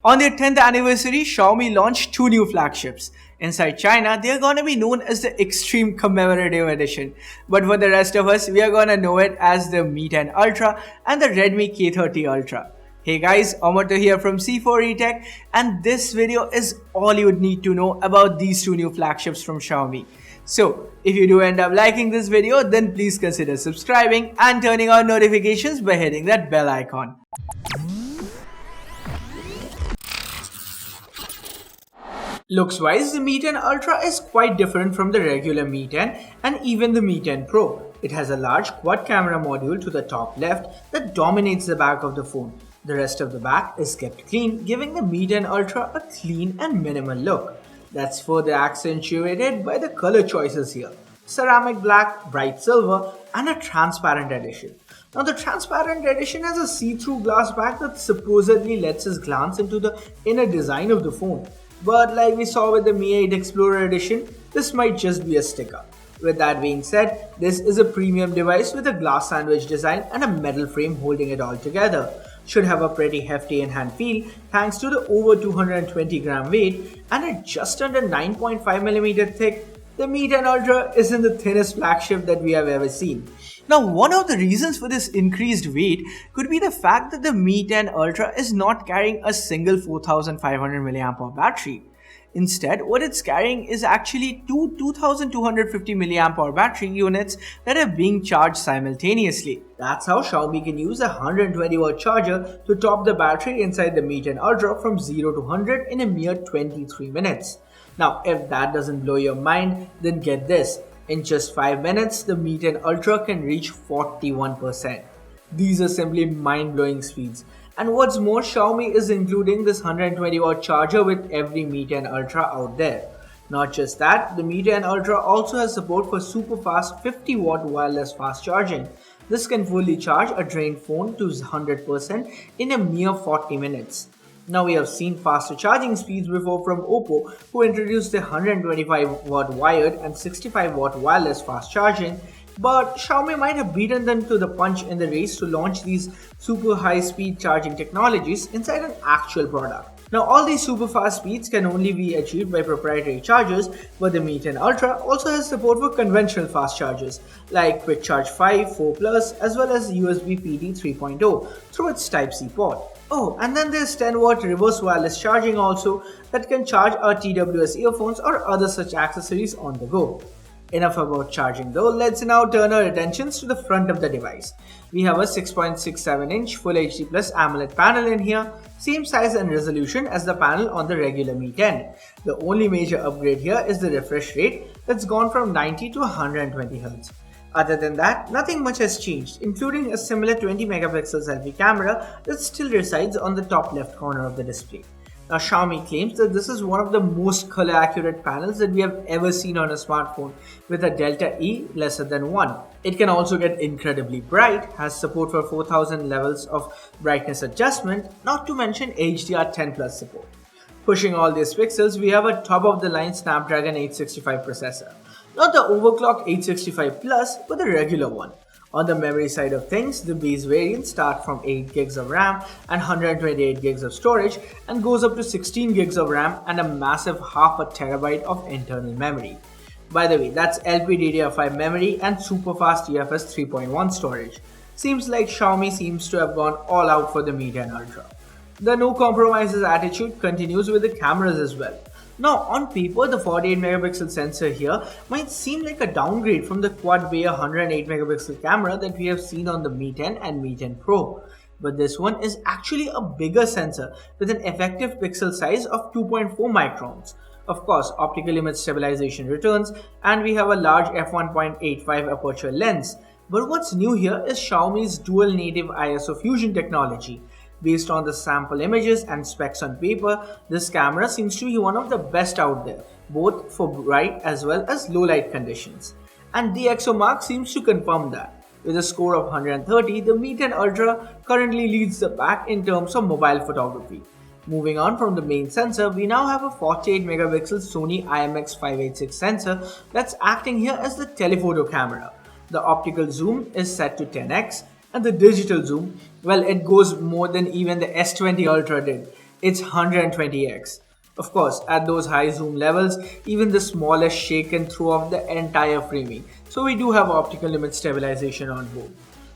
On their 10th anniversary, Xiaomi launched two new flagships. Inside China, they are gonna be known as the Extreme Commemorative Edition. But for the rest of us, we are gonna know it as the Mi 10 Ultra and the Redmi K30 Ultra. Hey guys, Amato here from C4eTech, and this video is all you would need to know about these two new flagships from Xiaomi. So, if you do end up liking this video, then please consider subscribing and turning on notifications by hitting that bell icon. Looks-wise, the Mi 10 Ultra is quite different from the regular Mi 10 and even the Mi 10 Pro. It has a large quad camera module to the top left that dominates the back of the phone. The rest of the back is kept clean, giving the Mi 10 Ultra a clean and minimal look. That's further accentuated by the color choices here: ceramic black, bright silver, and a transparent edition. Now the transparent edition has a see-through glass back that supposedly lets us glance into the inner design of the phone. But like we saw with the Mi 8 Explorer edition, this might just be a sticker. With that being said, this is a premium device with a glass sandwich design and a metal frame holding it all together. Should have a pretty hefty in-hand feel thanks to the over 220 gram weight and a just under 9.5mm thick. The Mi 10 Ultra isn't the thinnest flagship that we have ever seen. Now, one of the reasons for this increased weight could be the fact that the Mi 10 Ultra is not carrying a single 4500 mAh battery. Instead, what it's carrying is actually two 2250 mAh battery units that are being charged simultaneously. That's how Xiaomi can use a 120-watt charger to top the battery inside the Mi 10 Ultra from 0 to 100 in a mere 23 minutes. Now, if that doesn't blow your mind, then get this. In just 5 minutes, the Mi 10 Ultra can reach 41%. These are simply mind-blowing speeds. And what's more, Xiaomi is including this 120-watt charger with every Mi 10 Ultra out there. Not just that, the Mi 10 Ultra also has support for super fast 50-watt wireless fast charging. This can fully charge a drained phone to 100% in a mere 40 minutes. Now, we have seen faster charging speeds before from Oppo, who introduced the 125-watt wired and 65-watt wireless fast charging, but Xiaomi might have beaten them to the punch in the race to launch these super high-speed charging technologies inside an actual product. Now, all these super fast speeds can only be achieved by proprietary chargers, but the Mi 10 Ultra also has support for conventional fast chargers like Quick Charge 5, 4 Plus, as well as USB PD 3.0 through its Type-C port. Oh, and then there's 10-watt reverse wireless charging also that can charge our TWS earphones or other such accessories on the go. Enough about charging though, let's now turn our attentions to the front of the device. We have a 6.67-inch Full HD Plus AMOLED panel in here, same size and resolution as the panel on the regular Mi 10. The only major upgrade here is the refresh rate that's gone from 90 to 120 Hz. Other than that, nothing much has changed, including a similar 20 megapixel selfie camera that still resides on the top left corner of the display. Now, Xiaomi claims that this is one of the most color accurate panels that we have ever seen on a smartphone, with a delta E lesser than 1. It can also get incredibly bright, has support for 4000 levels of brightness adjustment, not to mention HDR10 Plus support. Pushing all these pixels, we have a top-of-the-line Snapdragon 865 processor. Not the overclocked 865 Plus, but the regular one. On the memory side of things, the base variants start from 8 GB of RAM and 128 GB of storage and goes up to 16 GB of RAM and a massive half a terabyte of internal memory. By the way, that's LPDDR5 memory and super fast UFS 3.1 storage. Seems like Xiaomi seems to have gone all out for the Mi 10 Ultra. The no compromises attitude continues with the cameras as well. Now, on paper, the 48 megapixel sensor here might seem like a downgrade from the quad-Bayer 108 megapixel camera that we have seen on the Mi 10 and Mi 10 Pro. But this one is actually a bigger sensor with an effective pixel size of 2.4 microns. Of course, optical image stabilization returns, and we have a large f1.85 aperture lens. But what's new here is Xiaomi's dual native ISO fusion technology. Based on the sample images and specs on paper, this camera seems to be one of the best out there, both for bright as well as low light conditions. And DxOMark seems to confirm that. With a score of 130, the Mi 10 Ultra currently leads the pack in terms of mobile photography. Moving on from the main sensor, we now have a 48 megapixel Sony IMX586 sensor that's acting here as the telephoto camera. The optical zoom is set to 10x, and the digital zoom, well, it goes more than even the S20 Ultra did. It's 120x. Of course, at those high zoom levels, even the smallest shake can throw off the entire framing, so we do have optical image stabilization on board.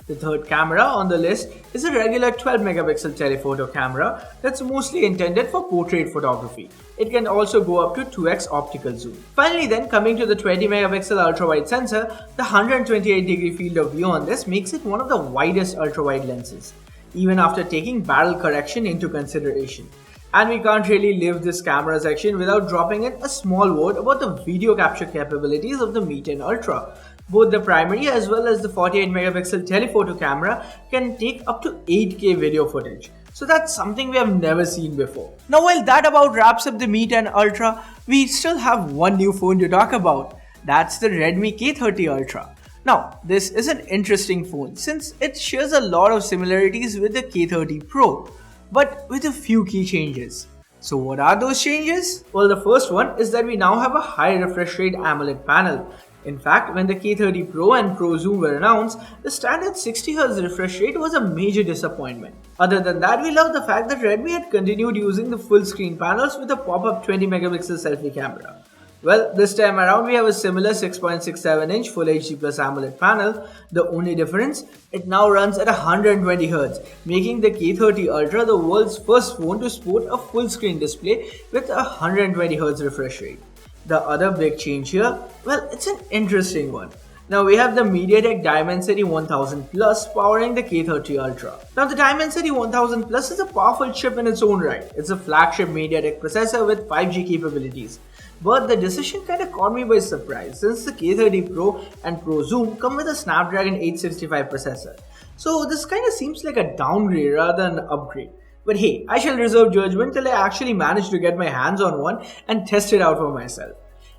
The third camera on the list is a regular 12 megapixel telephoto camera that's mostly intended for portrait photography. It can also go up to 2x optical zoom. Finally then, coming to the 20 megapixel ultra-wide sensor, the 128 degree field of view on this makes it one of the widest ultra-wide lenses, even after taking barrel correction into consideration. And we can't really leave this camera section without dropping in a small word about the video capture capabilities of the Mi 10 Ultra. Both the primary as well as the 48 megapixel telephoto camera can take up to 8K video footage. So that's something we have never seen before. Now while that about wraps up the Mi 10 Ultra, we still have one new phone to talk about. That's the Redmi K30 Ultra. Now, this is an interesting phone since it shares a lot of similarities with the K30 Pro, but with a few key changes. So what are those changes? Well, the first one is that we now have a high refresh rate AMOLED panel. In fact, when the K30 Pro and Pro Zoom were announced, the standard 60Hz refresh rate was a major disappointment. Other than that, we love the fact that Redmi had continued using the full screen panels with a pop-up 20 megapixel selfie camera. Well, this time around we have a similar 6.67-inch Full HD Plus AMOLED panel. The only difference, it now runs at 120Hz, making the K30 Ultra the world's first phone to sport a full screen display with a 120Hz refresh rate. The other big change here, well, it's an interesting one. Now we have the Mediatek Dimensity 1000 Plus powering the K30 Ultra. Now the Dimensity 1000 Plus is a powerful chip in its own right. It's a flagship Mediatek processor with 5G capabilities. But the decision kinda caught me by surprise since the K30 Pro and Pro Zoom come with a Snapdragon 865 processor. So this kinda seems like a downgrade rather than an upgrade. But hey, I shall reserve judgment till I actually manage to get my hands on one and test it out for myself.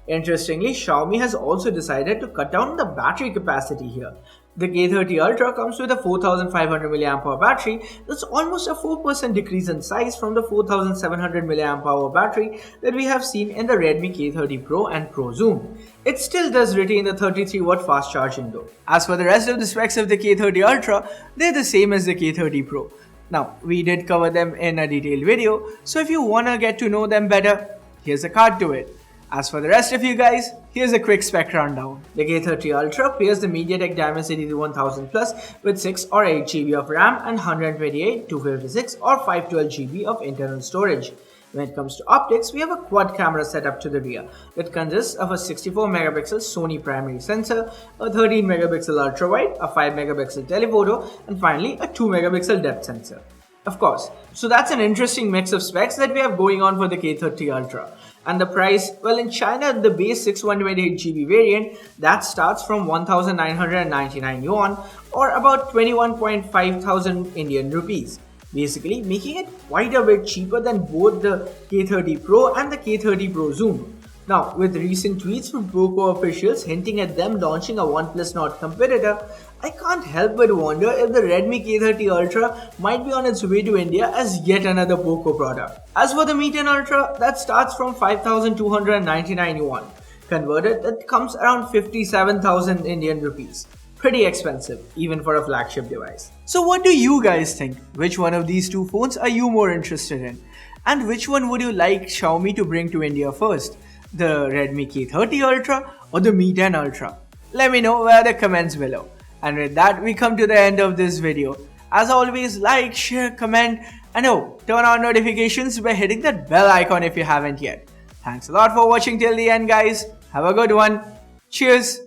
Interestingly, Xiaomi has also decided to cut down the battery capacity here. The K30 Ultra comes with a 4500 mAh battery that's almost a 4% decrease in size from the 4700 mAh battery that we have seen in the Redmi K30 Pro and Pro Zoom. It still does retain the 33W fast charging though. As for the rest of the specs of the K30 Ultra, they're the same as the K30 Pro. Now, we did cover them in a detailed video, so if you wanna get to know them better, here's a card to it. As for the rest of you guys, here's a quick spec rundown. The K30 Ultra pairs the Mediatek Dimensity 1000 Plus with 6 or 8GB of RAM and 128, 256 or 512GB of internal storage. When it comes to optics, we have a quad camera setup to the rear that consists of a 64 megapixel Sony primary sensor, a 13 megapixel ultra wide, a 5 megapixel telephoto, and finally a 2 megapixel depth sensor. Of course, so that's an interesting mix of specs that we have going on for the K30 Ultra. And the price, well, in China, the base 6128GB variant, that starts from 1999 yuan or about 21.5 thousand Indian rupees. Basically making it quite a bit cheaper than both the K30 Pro and the K30 Pro Zoom. Now, with recent tweets from Poco officials hinting at them launching a OnePlus Nord competitor, I can't help but wonder if the Redmi K30 Ultra might be on its way to India as yet another Poco product. As for the Mi 10 Ultra, that starts from 5299 yuan. Converted, that comes around 57,000 Indian rupees. Pretty expensive, even for a flagship device. So what do you guys think? Which one of these two phones are you more interested in? And which one would you like Xiaomi to bring to India first? The Redmi K30 Ultra or the Mi 10 Ultra? Let me know via the comments below. And with that, we come to the end of this video. As always, like, share, comment, and turn on notifications by hitting that bell icon if you haven't yet. Thanks a lot for watching till the end, guys. Have a good one. Cheers.